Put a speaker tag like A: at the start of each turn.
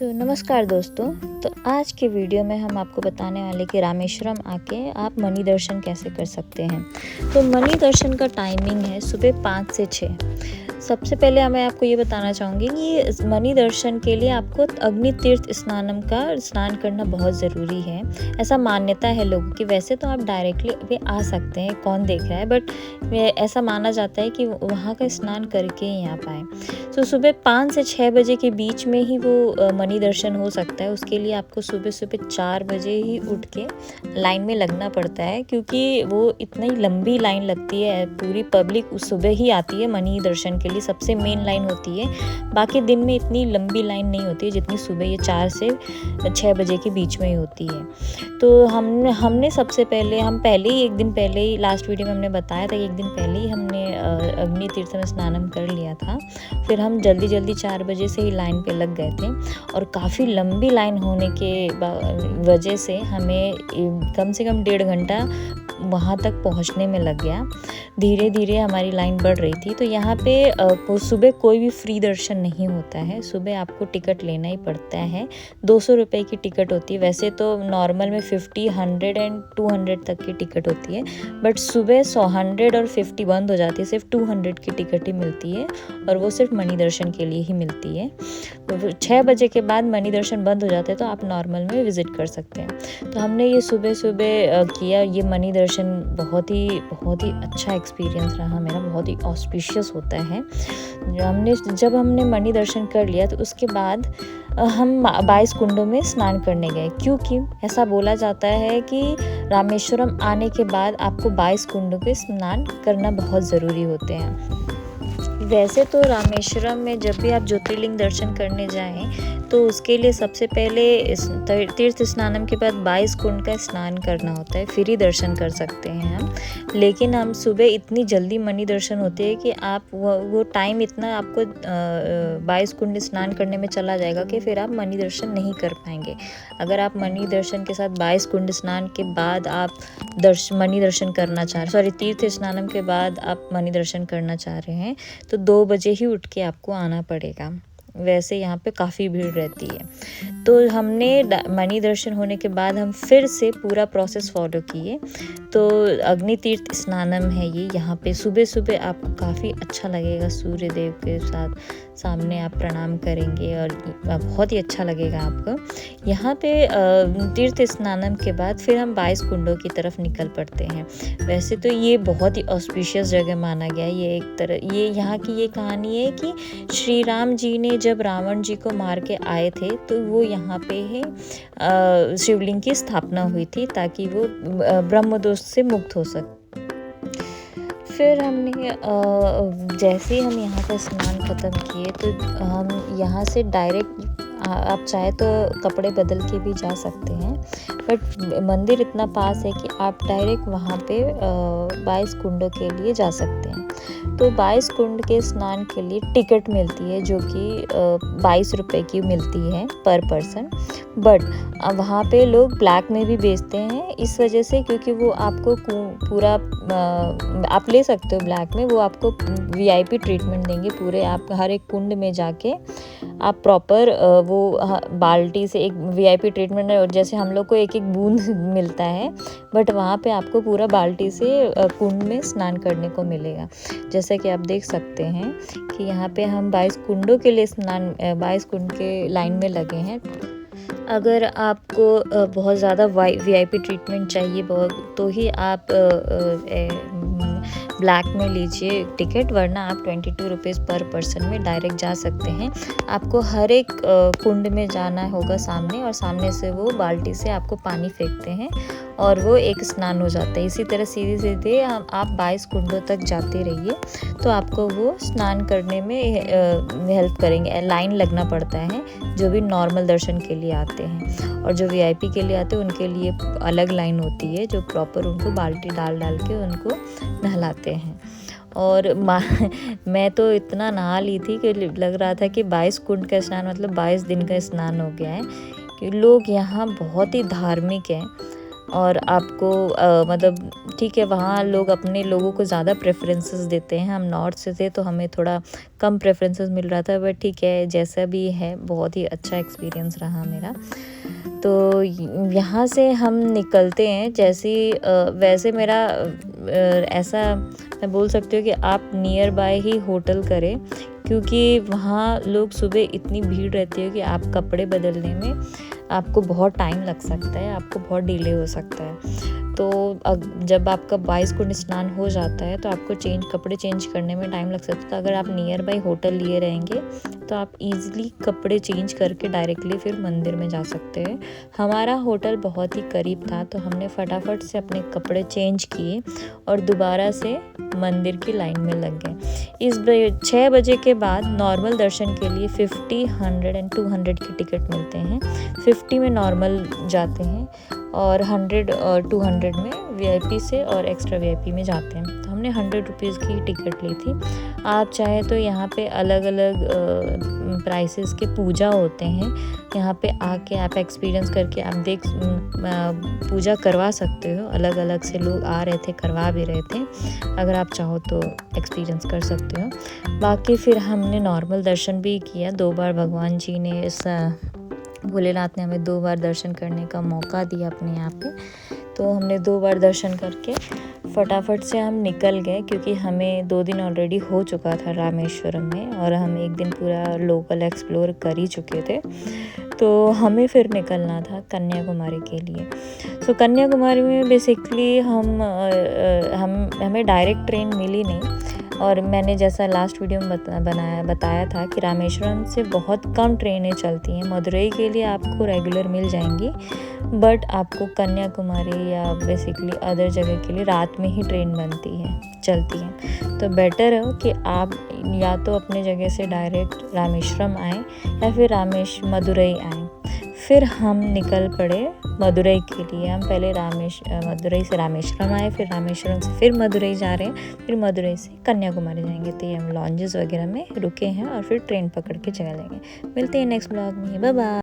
A: नमस्कार दोस्तों। तो आज के वीडियो में हम आपको बताने वाले कि रामेश्वरम आके आप मणि दर्शन कैसे कर सकते हैं। तो मणि दर्शन का टाइमिंग है सुबह 5 से 6। सबसे पहले मैं आपको ये बताना चाहूँगी कि मणि दर्शन के लिए आपको अग्नि तीर्थ स्नान करना बहुत ज़रूरी है। ऐसा मान्यता है लोगों की। वैसे तो आप डायरेक्टली भी आ सकते हैं, कौन देख रहा है, बट ऐसा माना जाता है कि वहाँ का स्नान करके ही आप आएँ। तो सुबह 5 से 6 बजे के बीच में ही वो मणि दर्शन हो सकता है। उसके लिए आपको सुबह सुबह 4 बजे ही उठ के लाइन में लगना पड़ता है, क्योंकि वो इतनी लंबी लाइन लगती है। पूरी पब्लिक उस सुबह ही आती है मणि दर्शन के लिए, सबसे मेन लाइन होती है। बाकी दिन में इतनी लंबी लाइन नहीं होती है जितनी सुबह ये 4 से 6 बजे के बीच में ही होती है। तो हमने सबसे पहले पहले ही एक दिन पहले ही लास्ट वीडियो में हमने बताया था कि एक दिन पहले ही हमने अग्नि तीर्थ में स्नानम कर लिया था। फिर हम जल्दी 4 बजे से ही लाइन पे लग गए थे, और काफ़ी लंबी लाइन होने के वजह से हमें कम से कम 1.5 घंटा वहाँ तक पहुँचने में लग गया। धीरे धीरे हमारी लाइन बढ़ रही थी। तो यहाँ पे सुबह कोई भी फ्री दर्शन नहीं होता है। सुबह आपको टिकट लेना ही पड़ता है। 200 रुपये की टिकट होती है। वैसे तो नॉर्मल में 50, 100 एंड 200 तक की टिकट होती है, बट सुबह 100 और 50 बंद हो जाती है। सिर्फ 200 की टिकट ही मिलती है, और वो सिर्फ मणि दर्शन के लिए ही मिलती है। तो 6 बजे के बाद मणि दर्शन बंद हो जाते हैं, तो आप नॉर्मल में विज़िट कर सकते हैं। तो हमने ये सुबह किया। ये मणि दर्शन बहुत ही अच्छा एक्सपीरियंस रहा मेरा। बहुत ही ऑस्पिशियस होता है। जब हमने मणि दर्शन कर लिया, तो उसके बाद हम 22 कुंडों में स्नान करने गए, क्योंकि ऐसा बोला जाता है कि रामेश्वरम आने के बाद आपको 22 कुंडों के स्नान करना बहुत ज़रूरी होते हैं। वैसे तो रामेश्वरम में जब भी आप ज्योतिर्लिंग दर्शन करने जाएं, तो उसके लिए सबसे पहले तीर्थ स्नानम के बाद 22 कुंड का स्नान करना होता है, फिर ही दर्शन कर सकते हैं हम। लेकिन हम सुबह इतनी जल्दी मणि दर्शन होते हैं कि आप वो टाइम इतना आपको 22 कुंड स्नान करने में चला जाएगा कि फिर आप मणि दर्शन नहीं कर पाएंगे। अगर आप मणि दर्शन के साथ 22 कुंड स्नान के बाद आप मणि दर्शन करना चाह रहे, तीर्थ स्नानम के बाद आप मणि दर्शन करना चाह रहे हैं, तो 2 बजे ही उठ के आपको आना पड़ेगा। वैसे यहाँ पे काफ़ी भीड़ रहती है। तो हमने मणि दर्शन होने के बाद हम फिर से पूरा प्रोसेस फॉलो किए। तो अग्नि तीर्थ स्नानम है ये। यहाँ पे सुबह सुबह आपको काफ़ी अच्छा लगेगा। सूर्य देव के सामने आप प्रणाम करेंगे, और बहुत ही अच्छा लगेगा आपको। यहाँ पे तीर्थ स्नानम के बाद फिर हम 22 कुंडों की तरफ निकल पड़ते हैं। वैसे तो ये बहुत ही ऑस्पिशियस जगह माना गया है। ये यहाँ की ये कहानी है कि श्री राम जी ने जब रावण जी को मार के आए थे, तो वो यहाँ पे ही शिवलिंग की स्थापना हुई थी, ताकि वो ब्रह्मदोष से मुक्त हो सके। फिर हमने जैसे ही हम यहाँ का स्नान ख़त्म किए, तो हम यहाँ से डायरेक्ट आप चाहे तो कपड़े बदल के भी जा सकते हैं, बट मंदिर इतना पास है कि आप डायरेक्ट वहाँ पे 22 कुंडों के लिए जा सकते हैं। तो 22 कुंड के स्नान के लिए टिकट मिलती है, जो कि 22 रुपये की मिलती है पर पर्सन। बट वहाँ पे लोग ब्लैक में भी बेचते हैं, इस वजह से क्योंकि वो आपको पूरा आप ले सकते हो ब्लैक में। वो आपको VIP ट्रीटमेंट देंगे पूरे। आप हर एक कुंड में जाके आप प्रॉपर वो बाल्टी से एक VIP ट्रीटमेंट है, और जैसे हम लोग को एक एक बूंद मिलता है, बट वहाँ पे आपको पूरा बाल्टी से कुंड में स्नान करने को मिलेगा। जैसा कि आप देख सकते हैं कि यहाँ पे हम 22 कुंडों के लिए 22 कुंड के लाइन में लगे हैं। अगर आपको बहुत ज़्यादा VIP ट्रीटमेंट चाहिए तो ही आप ब्लैक में लीजिए टिकट, वरना आप 22 रुपीज़ पर पर्सन में डायरेक्ट जा सकते हैं। आपको हर एक कुंड में जाना होगा सामने, और सामने से वो बाल्टी से आपको पानी फेंकते हैं, और वो एक स्नान हो जाता है। इसी तरह सीधे आप 22 कुंडों तक जाते रहिए, तो आपको वो स्नान करने में हेल्प करेंगे। लाइन लगना पड़ता है जो भी नॉर्मल दर्शन के लिए आते हैं, और जो VIP के लिए आते हैं उनके लिए अलग लाइन होती है, जो प्रॉपर उनको बाल्टी डाल के उनको नहलाते हैं। और मैं तो इतना नहा ली थी कि लग रहा था कि 22 कुंड का स्नान मतलब 22 दिन का स्नान हो गया है। कि लोग यहाँ बहुत ही धार्मिक हैं। और आपको मतलब ठीक है, वहाँ लोग अपने लोगों को ज़्यादा प्रेफरेंसेस देते हैं। हम नॉर्थ से थे तो हमें थोड़ा कम प्रेफरेंसेस मिल रहा था, बट ठीक है, जैसा भी है बहुत ही अच्छा एक्सपीरियंस रहा मेरा। तो यहाँ से हम निकलते हैं जैसे वैसे मेरा ऐसा मैं बोल सकती हूँ कि आप नियर बाय ही होटल करें, क्योंकि वहाँ लोग सुबह इतनी भीड़ रहती है कि आप कपड़े बदलने में आपको बहुत टाइम लग सकता है, आपको बहुत डिले हो सकता है। तो जब आपका 22 कुंड स्नान हो जाता है तो आपको कपड़े चेंज करने में टाइम लग सकता है। तो अगर आप नियर बाय होटल लिए रहेंगे तो आप इजीली कपड़े चेंज करके डायरेक्टली फिर मंदिर में जा सकते हैं। हमारा होटल बहुत ही करीब था तो हमने फटाफट से अपने कपड़े चेंज किए और दोबारा से मंदिर की लाइन में लग गए। इस 6 बजे के बाद नॉर्मल दर्शन के लिए 50, 100 एंड 200 की टिकट मिलते हैं। 50 में नॉर्मल जाते हैं और 100 और 200 में VIP से और एक्स्ट्रा VIP में जाते हैं। तो हमने 100 रुपीज़ की टिकट ली थी। आप चाहे तो यहाँ पे अलग अलग प्राइसेस के पूजा होते हैं, यहाँ पे आके आप एक्सपीरियंस करके आप पूजा करवा सकते हो। अलग अलग से लोग आ रहे थे, करवा भी रहे थे, अगर आप चाहो तो एक्सपीरियंस कर सकते हो। बाकी फिर हमने नॉर्मल दर्शन भी किया। 2 बार भगवान जी ने भोलेनाथ ने हमें 2 बार दर्शन करने का मौका दिया अपने यहाँ पे। तो हमने 2 बार दर्शन करके फटाफट से हम निकल गए, क्योंकि हमें 2 दिन ऑलरेडी हो चुका था रामेश्वरम में और हम 1 दिन पूरा लोकल एक्सप्लोर कर ही चुके थे। तो हमें फिर निकलना था कन्याकुमारी के लिए। सो कन्याकुमारी में बेसिकली हमें डायरेक्ट ट्रेन मिली नहीं, और मैंने जैसा लास्ट वीडियो में बताया था कि रामेश्वरम से बहुत कम ट्रेनें चलती हैं। मदुरई के लिए आपको रेगुलर मिल जाएंगी, बट आपको कन्याकुमारी या बेसिकली अदर जगह के लिए रात में ही ट्रेन चलती है। तो बेटर है कि आप या तो अपने जगह से डायरेक्ट रामेश्वरम आएँ या फिर मदुरई आएँ। फिर हम निकल पड़े मदुरई के लिए। हम पहले मदुरई से रामेश्वरम आए, फिर रामेश्वरम से फिर मदुरई जा रहे हैं, फिर मदुरई से कन्याकुमारी जाएंगे। तो ये हम लॉन्जेस वगैरह में रुके हैं और फिर ट्रेन पकड़ के चलेंगे। मिलते हैं नेक्स्ट ब्लॉग में। Bye bye.